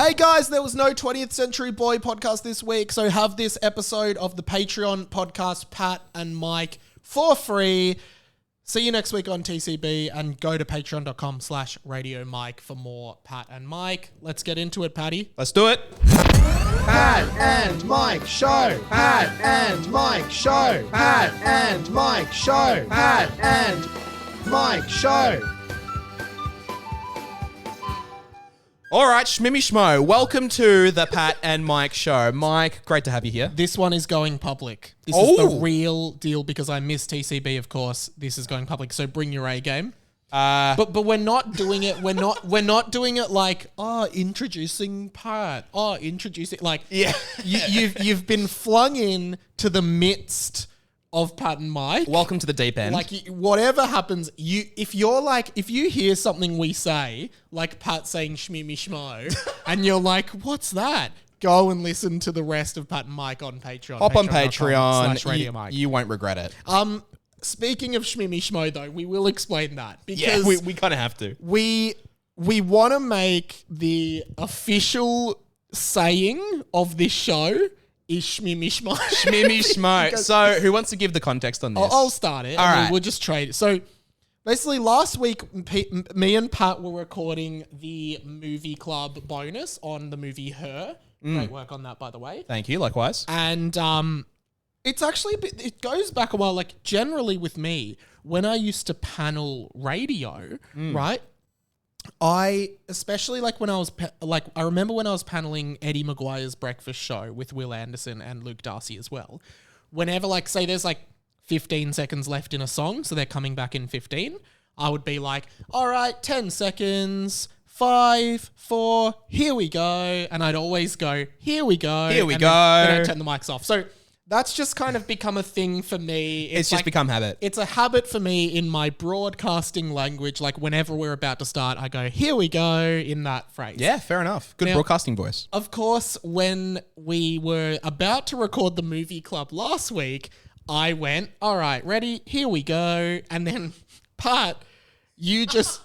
Hey guys, there was no 20th Century Boy podcast this week, so have this episode of the Patreon podcast, Pat and Mike, for free. See you next week on TCB and go to patreon.com/Radio Mike for more Pat and Mike. Let's get into it, Patty. Let's do it. Pat and Mike Show. Pat and Mike Show. Pat and Mike Show. Pat and Mike Show. All right, Shmimmy Shmo, welcome to the Pat and Mike Show. Mike, great to have you here. This one is going public. This is the real deal because I missed TCB, of course. This is going public, so bring your A game. But we're not doing it. We're not doing it like introducing Pat. Introducing like You've been flung in to the midst of Pat and Mike. Welcome to the deep end. Like whatever happens, if you hear something we say, like Pat saying Shmimmy Shmo, and you're like, what's that? Go and listen to the rest of Pat and Mike on Patreon. Hop on Patreon. /Radio Mike. You won't regret it. Speaking of Shmimmy Shmo though, we will explain that because we kind of have to. We want to make the official saying of this show is Shmimmy Shmo. Shmimmy Shmo. So who wants to give the context on this? I'll start it. All right. We'll just trade it. So basically last week, me and Pat were recording the movie club bonus on the movie Her. Great work on that, by the way. Thank you. Likewise. And it's actually, it goes back a while. Like generally with me, when I used to panel radio, right? Especially like when I was, I remember when I was paneling Eddie Maguire's Breakfast Show with Will Anderson and Luke Darcy as well. Whenever say there's 15 seconds left in a song, so they're coming back in 15, I would be like, all right, 10 seconds, 5, 4, here we go. And I'd always go, here we go. Here we go. Then I'd turn the mics off. So that's just kind of become a thing for me. It's just become habit. It's a habit for me in my broadcasting language. Like whenever we're about to start, I go, here we go, in that phrase. Yeah, fair enough. Good broadcasting voice. Of course, when we were about to record the movie club last week, I went, all right, ready, here we go. And then Pat, you just,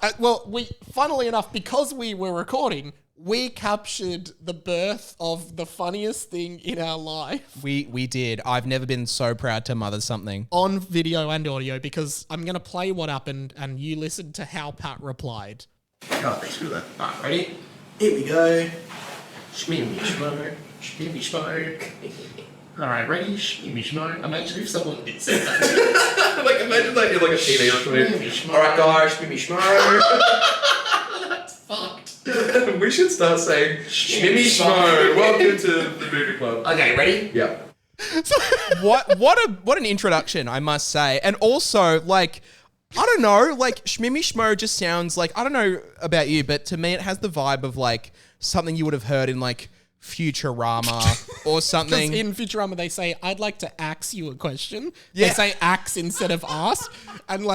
funnily enough, because we were recording, we captured the birth of the funniest thing in our life. We did. I've never been so proud to mother something. On video and audio, because I'm going to play what happened and you listen to how Pat replied. Oh, thanks for that. All right, ready? Here we go. Shmimmy Shmo. Shmimmy Shmo. All right, ready? Shmimmy Shmo. Imagine if someone did say that. Imagine they did a TV or something. All right, guys, Shmimmy Shmo. That's fucked. We should start saying Shmimmy Shmo. Welcome to the movie club. Okay, ready? Yeah. What an introduction, I must say. And also, I don't know, Shmimmy Shmo just sounds I don't know about you, but to me it has the vibe of something you would have heard in Futurama or something. Because in Futurama they say, I'd like to ask you a question. Yeah. They say ask instead of ask. And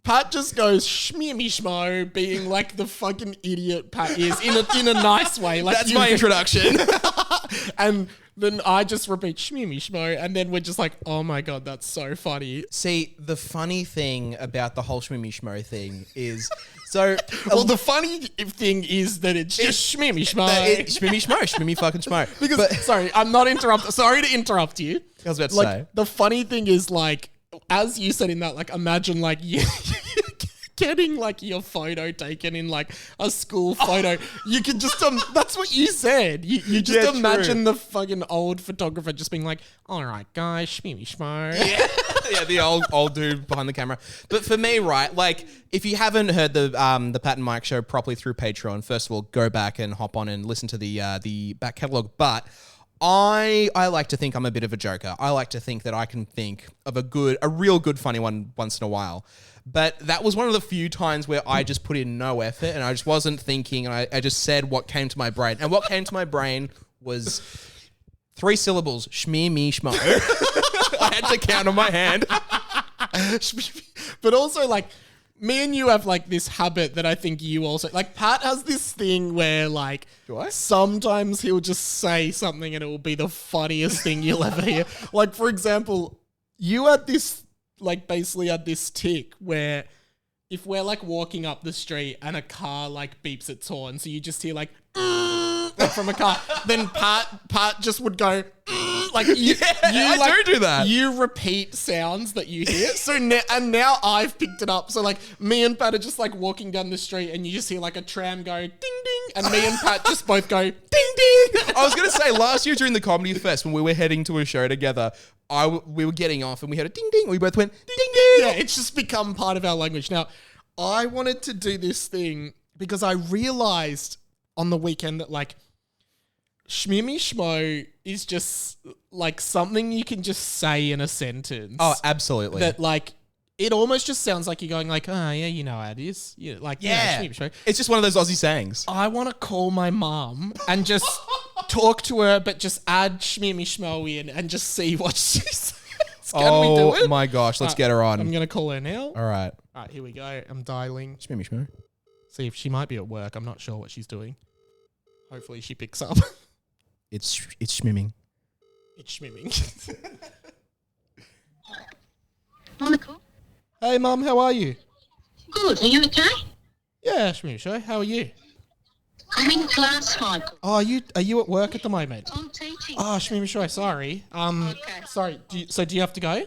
Pat just goes Shmimmy Shmo, being the fucking idiot Pat is in a nice way. That's my introduction. And then I just repeat Shmimmy Shmo, and then we're just oh my God, that's so funny. See, the funny thing about the whole Shmimmy Shmo thing is, so... well, the funny thing is that it's just Shmimmy Shmo. Shmimmy Shmo, Shmimmy fucking Shmo. Because, sorry, I'm not interrupting. Sorry to interrupt you. I was about to say. The funny thing is, as you said in that, imagine you getting your photo taken in a school photo. You can just that's what you said. You just imagine the fucking old photographer just being all right, guys, Shmimmy Shmo. Yeah, the old dude behind the camera. But for me, right, if you haven't heard the Pat and Mike Show properly through Patreon, first of all, go back and hop on and listen to the back catalogue. But I like to think I'm a bit of a joker. I like to think that I can think of a real good funny one once in a while. But that was one of the few times where I just put in no effort and I just wasn't thinking, and I just said what came to my brain. And what came to my brain was 3 syllables, Shmimmy Shmo. I had to count on my hand. But also me and you have this habit that I think you also Pat has this thing where do I? Sometimes he'll just say something and it will be the funniest thing you'll ever hear. For example, you had this basically had this tick where if we're walking up the street and a car beeps its horn, so you just hear like from a car. Then Pat just would go like you I do that. You repeat sounds that you hear. So now I've picked it up. So like me and Pat are just like walking down the street and you just hear like a tram go ding ding, and me and Pat just both go ding ding. I was gonna say last year during the comedy fest when we were heading to a show together, we were getting off and we had a ding ding. We both went ding ding. Yeah, it's just become part of our language now. I wanted to do this thing because I realized on the weekend that like Shmimmy Shmo is just like something you can just say in a sentence. Oh, absolutely. That like it almost just sounds like you're going like, oh yeah, you know how it is. Yeah, like Yeah. Shmimmy Shmo. It's just one of those Aussie sayings. I want to call my mum and just talk to her, but just add Shmimmy Shmo in and just see what she says. Can we do it? Oh my gosh, let's get her on. I'm gonna call her now. All right. All right, here we go. I'm dialing. Shmimmy Shmo. See if she might be at work. I'm not sure what she's doing. Hopefully she picks up. It's Shmimming. It's Shmimming. Monaco. Hey, Mum, how are you? Good. Are you okay? Yeah, Shmimming Show. How are you? I'm in class, Michael. Oh, are you at work at the moment? I'm teaching. Oh, Shmimming Show. Sorry. Okay. Sorry. Do you have to go?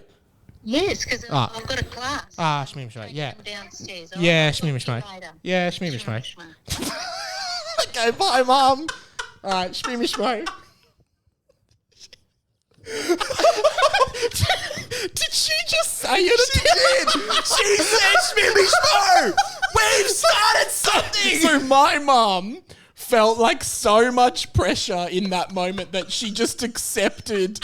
Yes, because Ah. I've got a class. Ah, Shmimming Show. Yeah. I'm downstairs. Yeah, I'll Shmimming talk to Show. you later. Yeah, Shmimming Show. Shmo. Okay, bye, Mum. All right, Shmimming Show. Did she just say it? She did. She said Shmimmy Shmo. We've started something. So my mum felt like so much pressure in that moment that she just accepted.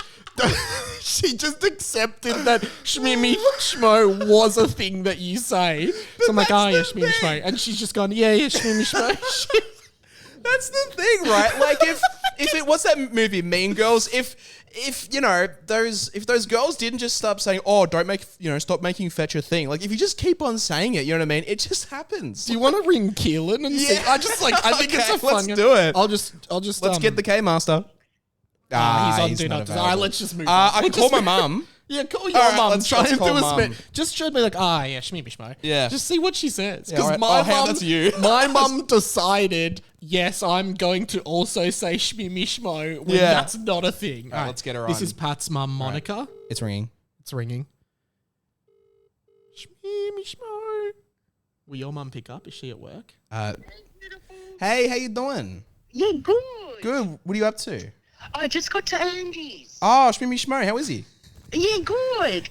She just accepted that Shmimmy Shmo was a thing that you say. So I'm like, oh yeah, Shmimmy Shmo, and she's just gone, yeah, Shmimmy Shmo. That's the thing, right? Like if it was that movie Mean Girls, if you know those girls didn't just stop saying, oh, stop making fetch a thing. Like if you just keep on saying it, you know what I mean? It just happens. Do you want to ring Keelan and see? I think it's a Okay, fun. let's do it. I'll just. Let's get the K Master. He's on do not not disturb. available. Let's just move. I can call my mum. Yeah, call your All right, mum. let's Try and call do a mum. Just show me like, yeah, Shmimmy Shmo. Yeah. Just see what she says. Yeah, Because all right. my Oh, hey, mum, that's you. my mum decided, yes, I'm going to also say Shmimmy Shmo when Yeah. that's not a thing. All right, let's get her This on. is Pat's mum, Monica. It's ringing. It's ringing. Shmimmy Shmo. Will your mum pick up? Is she at work? Hey, how you doing? Yeah, good. Good. What are you up to? I just got to Angie's. Oh, Shmimmy Shmo, how is he? Yeah, good.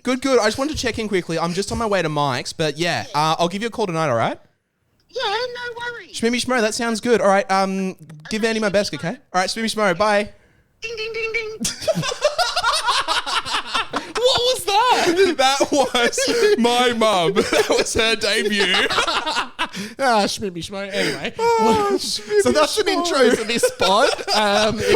Good. Good. I just wanted to check in quickly. I'm just on my way to Mike's, but yeah, I'll give you a call tonight, all right? Yeah, no worries. Shmimmy Shmo, that sounds good. All right, give Andy my best, okay? All right, Shmimmy Shmo, bye. Ding, ding, ding, ding. What was that? That was my mum. That was her debut. Shmimmy Shmo. Anyway. So that's an intro to this pod.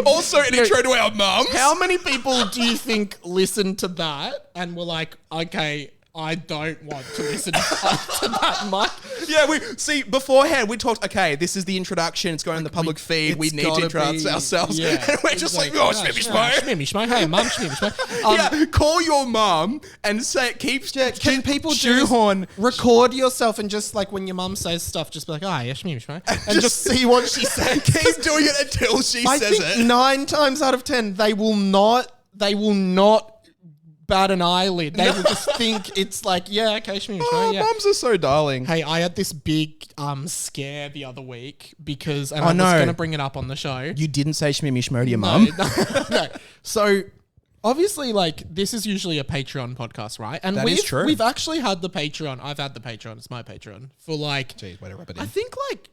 Also an intro to our mums. How many people do you think listened to that and were like, okay, I don't want to listen to that much? Yeah, we see beforehand we talked, okay, this is the introduction, it's going on the public feed, we It's need to gotta introduce be- ourselves. yeah. And we're just like, oh, Shmimmy Shmo. Shmimmy Shmo. Hey, mum, Shmimmy Shmo. Yeah, call your mum and say, Can people shoehorn. record yourself and just like when your mum says stuff, just be like, yeah, Shmimmy Shmo. And just see what she says. Keep doing it until she I says think it. 9 times out of 10, they will not bat an eyelid. They will just think it's like, yeah, okay, Shmimmy Shmo, Oh, yeah. mums are so darling. Hey, I had this big scare the other week because I Oh, was no. going to bring it up on the show. You didn't say Shmimmy Shmo to your mum? No. So obviously, like, this is usually a Patreon podcast, right? And That is true. We've actually had the Patreon. I've had the Patreon. It's my Patreon for like, Jeez, way to rub it I in. think like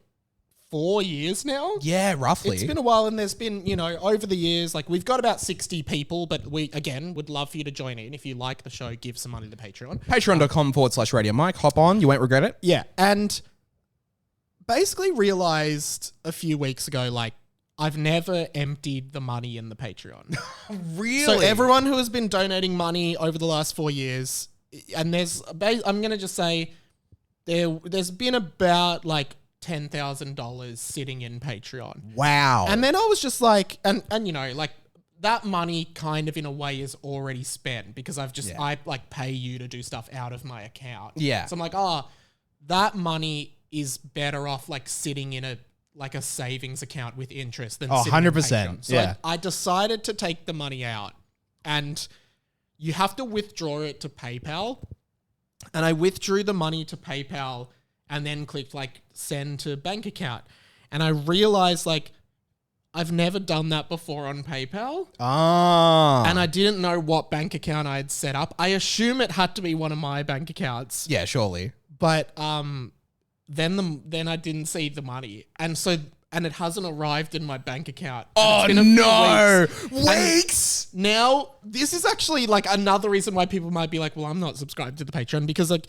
4 years now. Yeah, roughly. It's been a while, and there's been, over the years, like we've got about 60 people, but we, again, would love for you to join in. If you like the show, give some money to Patreon. Patreon.com/Radio Mike. Hop on. You won't regret it. Yeah. And basically realized a few weeks ago, like, I've never emptied the money in the Patreon. Really? So everyone who has been donating money over the last 4 years, and I'm going to just say there's been about like $10,000 sitting in Patreon. Wow. And then I was just like, and like that money kind of in a way is already spent because I like pay you to do stuff out of my account. Yeah. So I'm like, that money is better off like sitting in a like a savings account with interest than Oh, sitting in 100%, Patreon. So yeah. I decided to take the money out, and you have to withdraw it to PayPal. And I withdrew the money to PayPal and then clicked like send to bank account. And I realized like I've never done that before on PayPal. Ah. And I didn't know what bank account I had set up. I assume it had to be one of my bank accounts. Yeah, surely. But then I didn't see the money. And it hasn't arrived in my bank account. Oh, And it's been no. a few weeks. Weeks? And now, this is actually like another reason why people might be like, well, I'm not subscribed to the Patreon because like,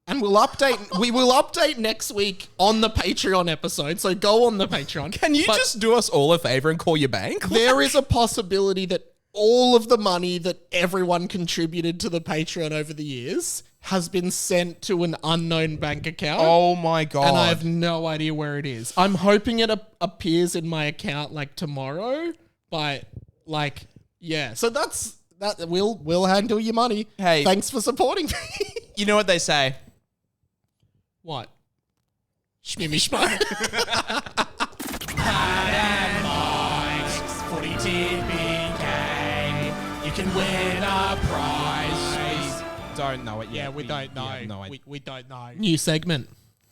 and we will update next week on the Patreon episode. So go on the Patreon. Can you just do us all a favor and call your bank? There is a possibility that all of the money that everyone contributed to the Patreon over the years has been sent to an unknown bank account. Oh my God. And I have no idea where it is. I'm hoping it appears in my account like tomorrow, but like, yeah. So that's that. We'll handle your money. Hey. Thanks for supporting me. You know what they say? What? Shmimmy Shmo. Pat and Mike's footy tipping game. You can win a prize. Don't know it yet. Yeah, we don't know. Yeah, no idea. We don't know. New segment.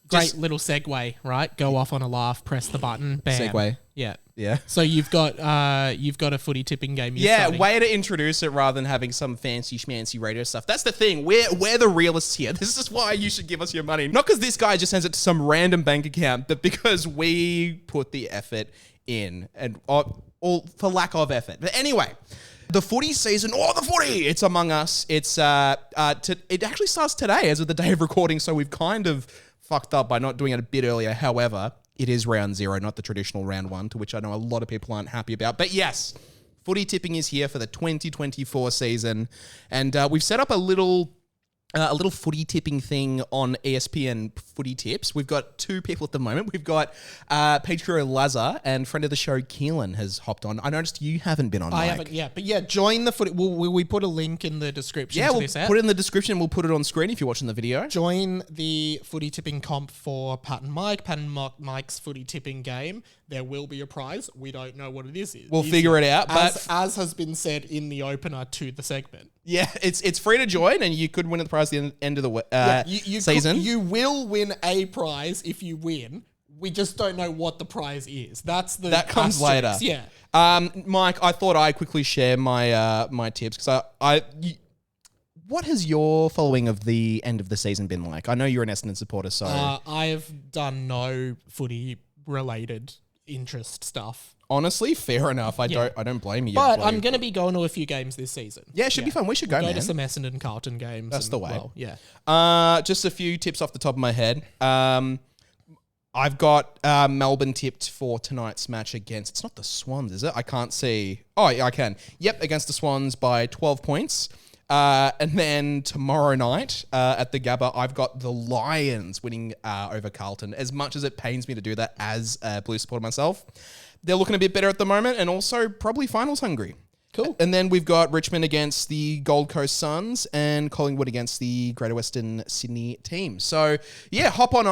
Great little segue, right? Go off on a laugh, press the button, bam. Segue. Yeah. Yeah. So you've got a footy tipping game. You're Yeah, starting. way to introduce it rather than having some fancy schmancy radio stuff. That's the thing. We're the realists here. This is why you should give us your money. Not because this guy just sends it to some random bank account, but because we put the effort in and all for lack of effort. But anyway, the footy season, the footy, it's among us. It's it actually starts today as of the day of recording, so we've kind of fucked up by not doing it a bit earlier. However, it is round 0, not the traditional round 1, to which I know a lot of people aren't happy about. But yes, footy tipping is here for the 2024 season. And we've set up a little footy tipping thing on ESPN Footy Tips. We've got 2 people at the moment. We've got Pedro Lazar and friend of the show, Keelan, has hopped on. I noticed you haven't been on, I Mike. haven't, yeah. But yeah, join the footy. Will we put a link in the description to we'll this app? put it in the description. We'll put it on screen if you're watching the video. Join the footy tipping comp for Pat and Mike's footy tipping game. There will be a prize. We don't know what it is. We'll figure it out. As has been said in the opener to the segment. Yeah, it's free to join, and you could win the prize at the end of the season. You will win a prize if you win. We just don't know what the prize is. That comes later. Yeah. Mike, I thought I'd quickly share my my tips because what has your following of the end of the season been like? I know you're an Essendon supporter, so I have done no footy related interest stuff. Honestly, fair enough. I don't blame you. But I'm going to be going to a few games this season. Yeah, it should be fun. We should go, man. To some Essendon Carlton games. That's the way. Well, yeah. Just a few tips off the top of my head. I've got Melbourne tipped for tonight's match against... It's not the Swans, is it? I can't see. Oh, yeah, I can. Yep, against the Swans by 12 points. And then tomorrow night at the Gabba, I've got the Lions winning over Carlton. As much as it pains me to do that as a Blue supporter myself, they're looking a bit better at the moment and also probably finals hungry. Cool. And then we've got Richmond against the Gold Coast Suns and Collingwood against the Greater Western Sydney team. So, yeah, hop on.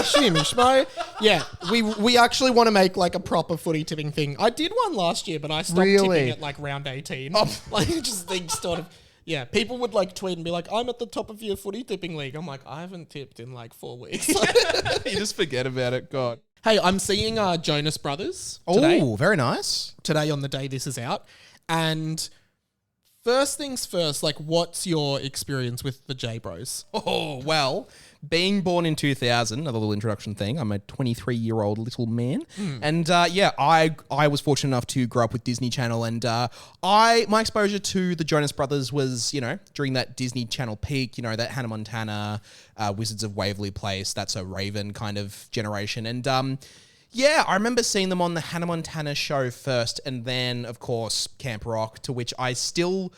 Shmimmy Shmo. Yeah, we actually want to make like a proper footy tipping thing. I did one last year, but I stopped tipping at like round 18. Like just things sort of... Yeah, people would like tweet and be like, I'm at the top of your footy tipping league. I'm like, I haven't tipped in like 4 weeks. You just forget about it. God. Hey, I'm seeing Jonas Brothers today. Oh, very nice. Today on the day this is out. And first things first, like what's your experience with the J-Bros? Oh, well, being born in 2000, another little introduction thing. I'm a 23-year-old little man. And I was fortunate enough to grow up with Disney Channel. And my exposure to the Jonas Brothers was, during that Disney Channel peak, that Hannah Montana, Wizards of Waverly Place, That's So Raven kind of generation. And I remember seeing them on the Hannah Montana show first, and then, of course, Camp Rock, to which I still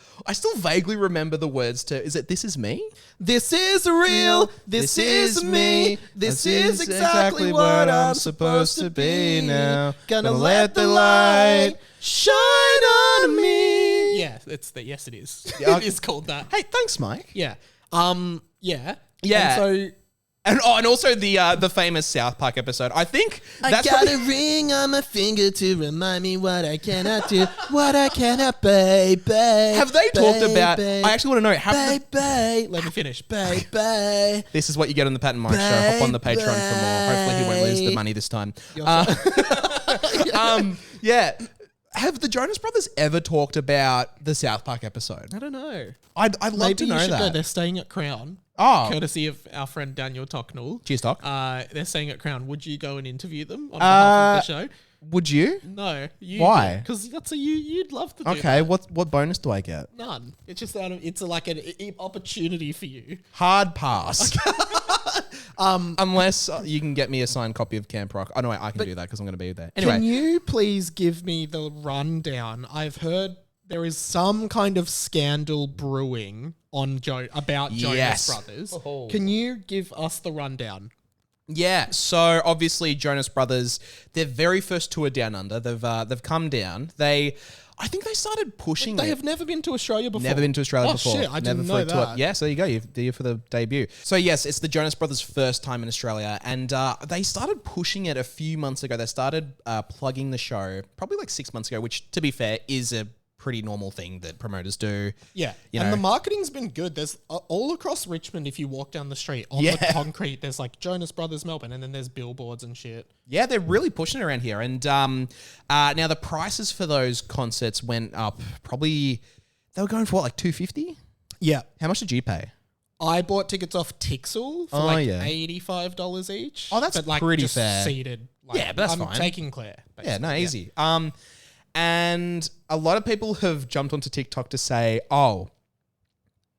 vaguely remember the words to, is it This Is Me? This is real, this is me, this is exactly what I'm supposed to be now. Gonna let the light shine on me. Yeah, yes it is. It is called that. Hey, thanks, Mike. Yeah. Yeah. Yeah. And so And also the famous South Park episode. I think that's a ring on my finger to remind me what I cannot do, what I cannot, baby. Have they talked about? I actually want to know. Baby, let me finish, baby. This is what you get on the Pat and Mike show. Hop on the Patreon for more. Hopefully, he won't lose the money this time. Yeah. Have the Jonas Brothers ever talked about the South Park episode? I don't know. I'd love to know that. Go. They're staying at Crown. Oh. Courtesy of our friend Daniel Tocknell. Cheers, Doc. They're staying at Crown. Would you go and interview them on behalf of the show? Would you? No. Why? Because that's you'd love to do Okay, that. what bonus do I get? None. It's just it's like an opportunity for you. Hard pass. Unless you can get me a signed copy of Camp Rock. Oh, no, I can do that because I'm going to be there. Anyway. Can you please give me the rundown? I've heard there is some kind of scandal brewing on about Jonas Brothers. Oh. Can you give us the rundown? Yeah, so obviously Jonas Brothers, their very first tour down under, they've come down. I think they started pushing. They have never been to Australia before. Never been to Australia before. Oh shit! I didn't know that. Yeah, so there you go. You're there for the debut. So yes, it's the Jonas Brothers' first time in Australia, and they started pushing it a few months ago. They started plugging the show probably like 6 months ago, which, to be fair, is a pretty normal thing that promoters do. Yeah, and the marketing's been good. There's all across Richmond, if you walk down the street on the concrete, there's like Jonas Brothers Melbourne, and then there's billboards and shit. Yeah, they're really pushing it around here. And now the prices for those concerts went up. Probably they were going for what, like $250? Yeah. How much did you pay? I bought tickets off Tixel for $85 each. Oh, that's pretty fair. Seated. But that's fine. I'm taking Claire. Basically. Yeah, easy. And a lot of people have jumped onto TikTok to say, oh,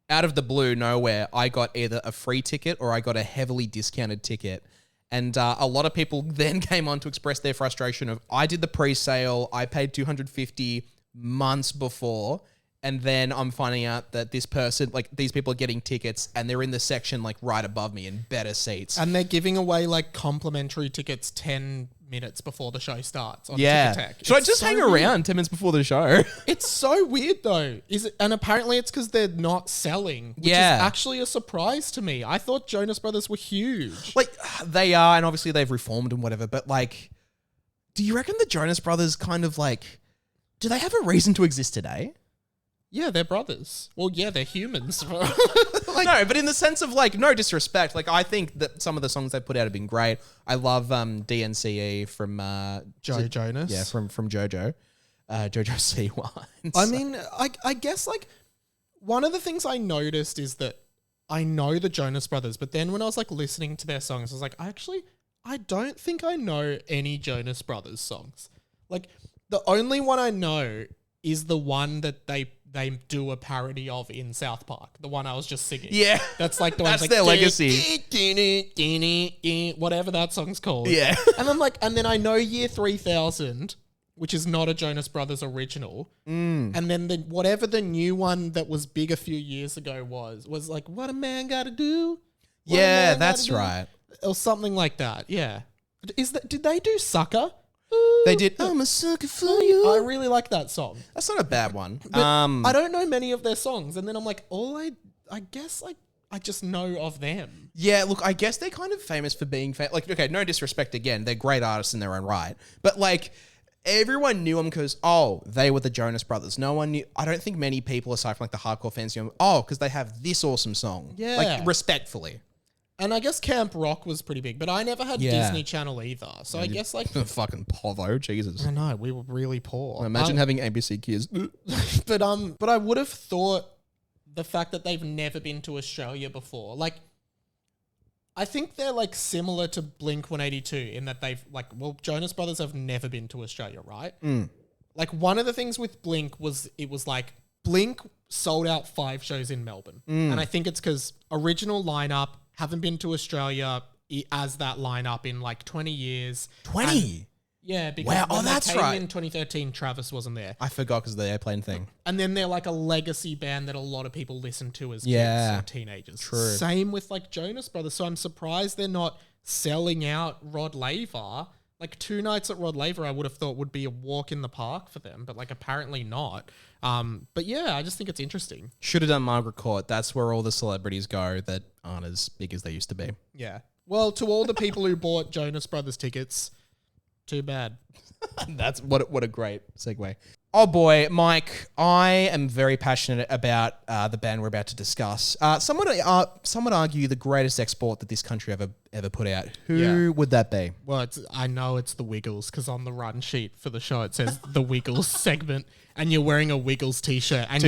out of the blue, nowhere, I got either a free ticket or I got a heavily discounted ticket. And a lot of people then came on to express their frustration of, I did the pre-sale, I paid $250 months before, and then I'm finding out that this person, like these people are getting tickets and they're in the section like right above me in better seats. And they're giving away like complimentary tickets 10 minutes before the show starts on Ticketek. Should I just hang around 10 minutes before the show? It's so weird though. And apparently it's because they're not selling, which is actually a surprise to me. I thought Jonas Brothers were huge. Like they are, and obviously they've reformed and whatever, but like, do you reckon the Jonas Brothers kind of like, do they have a reason to exist today? Yeah, they're brothers. Well, yeah, they're humans. No, but in the sense of like, no disrespect. Like, I think that some of the songs they put out have been great. I love DNCE from Joe Jonas. Yeah, from JoJo. JoJo C1. I mean, I guess like one of the things I noticed is that I know the Jonas Brothers, but then when I was like listening to their songs, I was like, I don't think I know any Jonas Brothers songs. Like, the only one I know is the one that they do a parody of in South Park. The one I was just singing. Yeah. That's like the one that's like, their legacy. Whatever that song's called. Yeah. And I'm like, and then I know Year 3000, which is not a Jonas Brothers original. And then whatever the new one that was big a few years ago was like, what a man gotta do. Yeah, that's right. Or something like that. Yeah. Did they do Sucker? They did. I'm a sucker for you. I really like that song. That's not a bad one. I don't know many of their songs, and then I'm like, I guess like I just know of them. Yeah, look, I guess they're kind of famous for being like, okay, no disrespect again, they're great artists in their own right, but like everyone knew them because they were the Jonas Brothers. No one knew. I don't think many people aside from like the hardcore fans knew them. Because they have this awesome song. Yeah, like respectfully. And I guess Camp Rock was pretty big, but I never had Disney Channel either. So I guess like fucking Povo, Jesus. I know, we were really poor. Imagine having ABC Kids. But I would have thought the fact that they've never been to Australia before, like I think they're like similar to Blink 182 in that Jonas Brothers have never been to Australia, right? Like one of the things with Blink was it was like Blink sold out 5 shows in Melbourne. And I think it's because original lineup, haven't been to Australia as that lineup in like 20 years. 20? Yeah, because when that's they came right. in 2013, Travis wasn't there. I forgot because of the airplane thing. And then they're like a legacy band that a lot of people listen to as kids or teenagers. True. Same with like Jonas Brothers. So I'm surprised they're not selling out Rod Laver. Like 2 nights at Rod Laver, I would have thought would be a walk in the park for them, but like apparently not. But yeah, I just think it's interesting. Should have done Margaret Court. That's where all the celebrities go that aren't as big as they used to be. Yeah. Well, to all the people who bought Jonas Brothers tickets, too bad. That's what a great segue. Oh boy, Mike, I am very passionate about the band we're about to discuss. Some would argue the greatest export that this country ever put out. Who would that be? Well, I know it's the Wiggles because on the run sheet for the show it says the Wiggles segment, and you're wearing a Wiggles t-shirt, and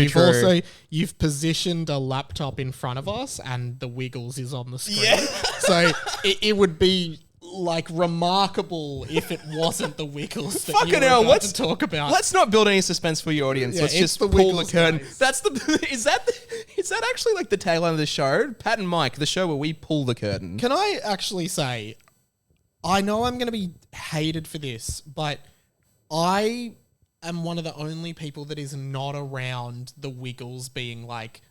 you've positioned a laptop in front of us, and the Wiggles is on the screen. Yeah. So it would be like remarkable if it wasn't the Wiggles that you were about to talk about. Let's not build any suspense for your audience. Let's just pull the curtain. Guys. That's is that actually like the tagline of the show? Pat and Mike, the show where we pull the curtain. Can I actually say, I know I'm going to be hated for this, but I am one of the only people that is not around the Wiggles being like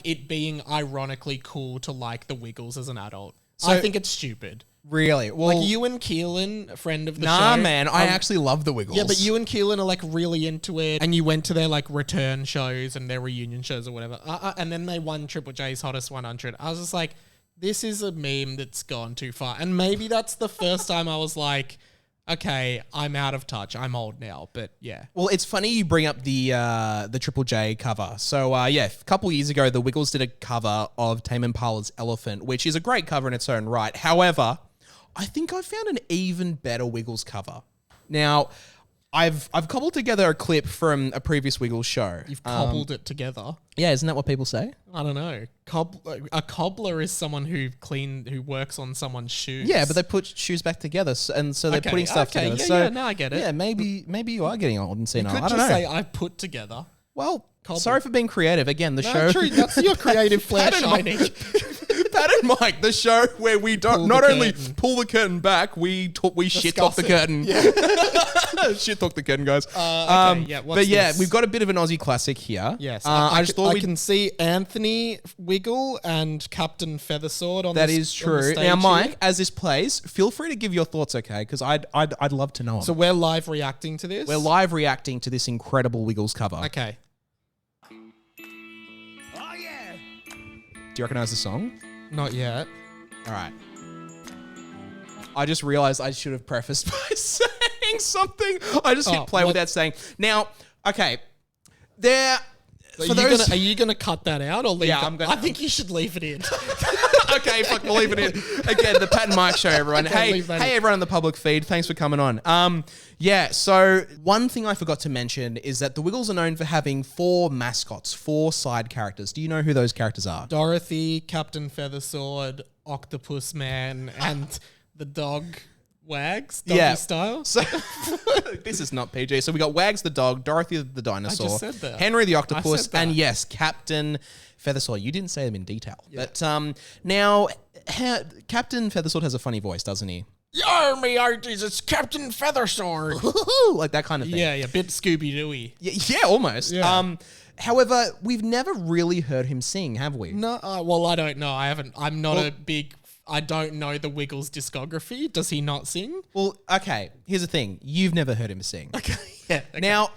it being ironically cool to like the Wiggles as an adult. So, I think it's stupid. Really? Well, like you and Keelan, friend of the show. Nah, man, I actually love the Wiggles. Yeah, but you and Keelan are like really into it, and you went to their like return shows and their reunion shows or whatever. And then they won Triple J's Hottest 100. I was just like, this is a meme that's gone too far. And maybe that's the first time I was like, okay, I'm out of touch. I'm old now, but yeah. Well, it's funny you bring up the Triple J cover. So, a couple years ago, the Wiggles did a cover of Tame Impala's Elephant, which is a great cover in its own right. However, I think I found an even better Wiggles cover. Now, I've cobbled together a clip from a previous Wiggles show. You've cobbled it together? Yeah, isn't that what people say? I don't know. A cobbler is someone who works on someone's shoes. Yeah, but they put shoes back together, and so they're putting stuff together. Yeah, no, I get it. Yeah, maybe you are getting old and senile. You could just say I put together. Well, sorry for being creative. Again, the show. True, that's your creative flair shining. Pat and Mike, the show where we don't not only pull the curtain back, we shit talk the curtain. Yeah. Shit talk the curtain, guys. We've got a bit of an Aussie classic here. Yes, I can see Anthony Wiggle and Captain Feathersword on. That is true. Now, Mike, as this plays, feel free to give your thoughts, okay? Because I'd love to know them. So we're live reacting to this. We're live reacting to this incredible Wiggles cover. Okay. Oh yeah. Do you recognize the song? Not yet. All right. I just realized I should have prefaced by saying something. I just hit play without saying. Now, okay. Are you gonna cut that out or leave it? I think you should leave it in. Okay, fuck, we'll leave it in. Again, the Pat and Mike show, everyone. Hey, everyone on the public feed. Thanks for coming on. So one thing I forgot to mention is that the Wiggles are known for having 4 mascots, 4 side characters. Do you know who those characters are? Dorothy, Captain Feathersword, Octopus Man, and the dog Wags, doggy style. So this is not PG. So we got Wags the dog, Dorothy the dinosaur, I just said that. Henry the octopus, and yes, Captain Feathersword. You didn't say them in detail, but now Captain Feathersword has a funny voice, doesn't he? Yo, me hearties, it's Captain Feathersword. Like that kind of thing. Yeah, a bit Scooby-Dooey. Yeah, almost. Yeah. However, we've never really heard him sing, have we? No, well, I don't know. I haven't. I'm not a big. I don't know the Wiggles discography. Does he not sing? Well, okay. Here's the thing. You've never heard him sing. Okay. Yeah. Okay. Now,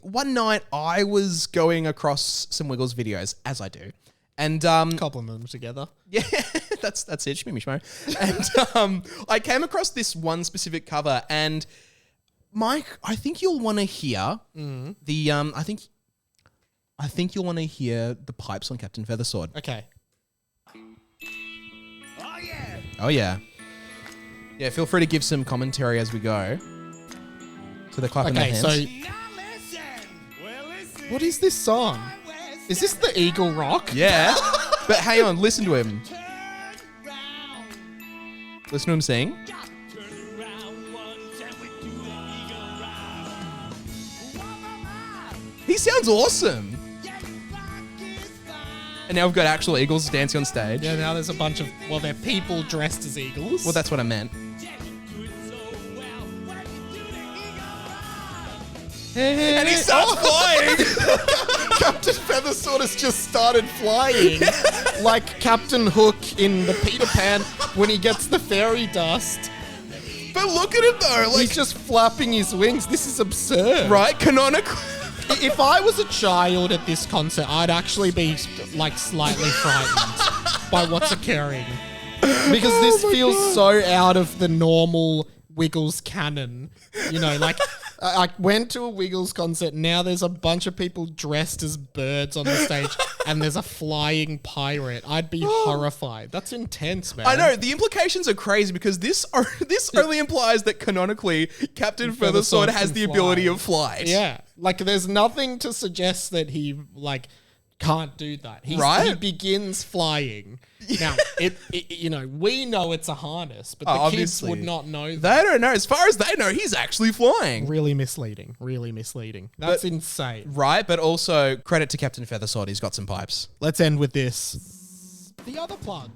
one night I was going across some Wiggles videos, as I do, and coupling them together. Yeah, that's it. Shmimmy Shmo. And I came across this one specific cover, and Mike, I think you'll want to hear the I think you'll want to hear the pipes on Captain Feathersword. Okay. Oh, yeah. Yeah, feel free to give some commentary as we go. So they're clapping their hands. So what is this song? Is this the Eagle Rock? Yeah. But hang on, listen to him. Listen to him sing. He sounds awesome. And now we've got actual eagles dancing on stage. Yeah, now there's a bunch of, they're people dressed as eagles. Well, that's what I meant. And he starts flying. Captain Feathersword has just started flying. Like Captain Hook in the Peter Pan when he gets the fairy dust. But look at him though. Like, he's just flapping his wings. This is absurd. Right? Canonical. If I was a child at this concert, I'd actually be like slightly frightened by what's occurring. Because this feels so out of the normal Wiggles canon. You know, like I went to a Wiggles concert. Now there's a bunch of people dressed as birds on the stage, and there's a flying pirate. I'd be horrified. That's intense, man. I know the implications are crazy because this only implies that canonically Captain Feathersword has the ability of flight. Yeah, like there's nothing to suggest that he like can't do that. He begins flying. Now, you know, we know it's a harness, but the kids would not know that. They don't know. As far as they know, he's actually flying. Really misleading. That's insane. Right, but also credit to Captain Feathersword. He's got some pipes. Let's end with this. The other plug.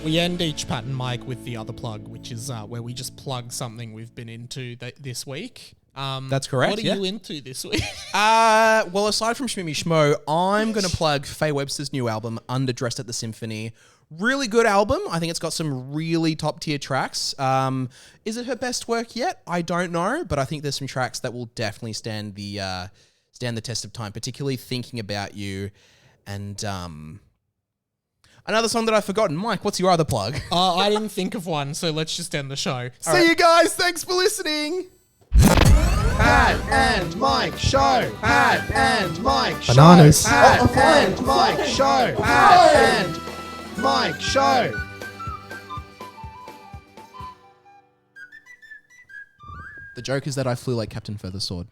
We end each pattern mic with the other plug, which is where we just plug something we've been into this week. That's correct. What are you into this week? Well, aside from Shmimmy Shmo, I'm going to plug Faye Webster's new album, Underdressed at the Symphony. Really good album. I think it's got some really top tier tracks. Is it her best work yet? I don't know, but I think there's some tracks that will definitely stand the test of time, particularly Thinking About You and another song that I've forgotten. Mike, what's your other plug? I didn't think of one, so let's just end the show. See you guys. Thanks for listening. Pat and Mike Show. Pat and Mike Show. Bananas. Pat and Mike Show. Pat and Mike Show. The joke is that I flew like Captain Feathersword.